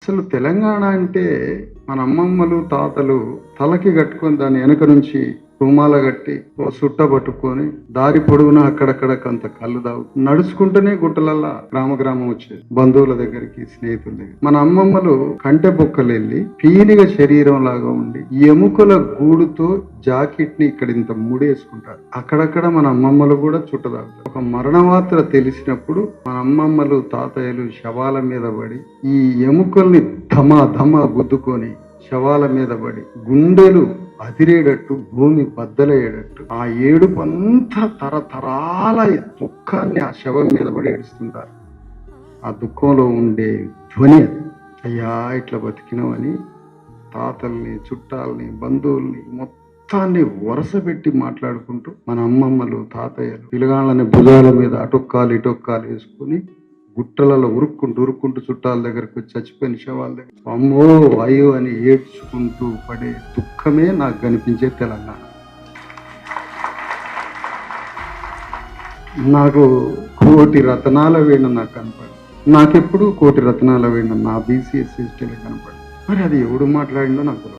అసలు తెలంగాణ అంటే మన అమ్మమ్మలు తాతలు తలకి కట్టుకొని దాని వెనక నుంచి రుమాల కట్టి ఓ సుట్ట పట్టుకొని దారి పొడుగునా అక్కడక్కడ కొంత కళ్ళు తాగు నడుచుకుంటూనే గుట్టలల్లా గ్రామం వచ్చేది బంధువుల దగ్గరికి స్నేహితుల దగ్గర. మన అమ్మమ్మలు కంటె బొక్కలు వెళ్ళి పీలిగ శరీరం లాగా ఉండి ఎముకల గూడుతో జాకెట్ ని ఇక్కడ ఇంత ముడేసుకుంటారు. అక్కడక్కడ మన అమ్మమ్మలు కూడా చుట్టదాగుతారు. ఒక మరణ వార్త తెలిసినప్పుడు మన అమ్మమ్మలు తాతయ్యలు శవాల మీద పడి ఈ ఎముకల్ని ధమా గుద్దుకొని శవాల మీద పడి గుండెలు అదిరేటట్టు భూమి బద్దలయ్యేటట్టు ఆ ఏడుపు అంతా తరతరాల దుఃఖాన్ని ఆ శవం మీద పడి ఏడుస్తుంటారు. ఆ దుఃఖంలో ఉండే ధ్వని అది. అయ్యా ఇట్లా బతికినామని తాతల్ని చుట్టాలని బంధువుల్ని మొత్తాన్ని వరుస పెట్టి మాట్లాడుకుంటూ మన అమ్మమ్మలు తాతయ్యలు పిలగాళ్ళని భుజాల మీద అటొక్కాలు ఇటొక్కాలు వేసుకుని గుట్టలలో ఉరుక్కుంటూ చుట్టాల దగ్గరకు వచ్చి చచ్చిపోయిన శవాల దగ్గర అమ్మో అయ్యో అని ఏడ్చుకుంటూ పడే దుఃఖమే నాకు కనిపించే తెలంగాణ. నాకు కోటి రతనాల వీణ నాకు కనపడు. నాకెప్పుడు కోటి రతనాల వీణ నా బీసీ ఎస్సీ కనపడు. మరి అది ఎవడు మాట్లాడిందో నాకు తెలియదు.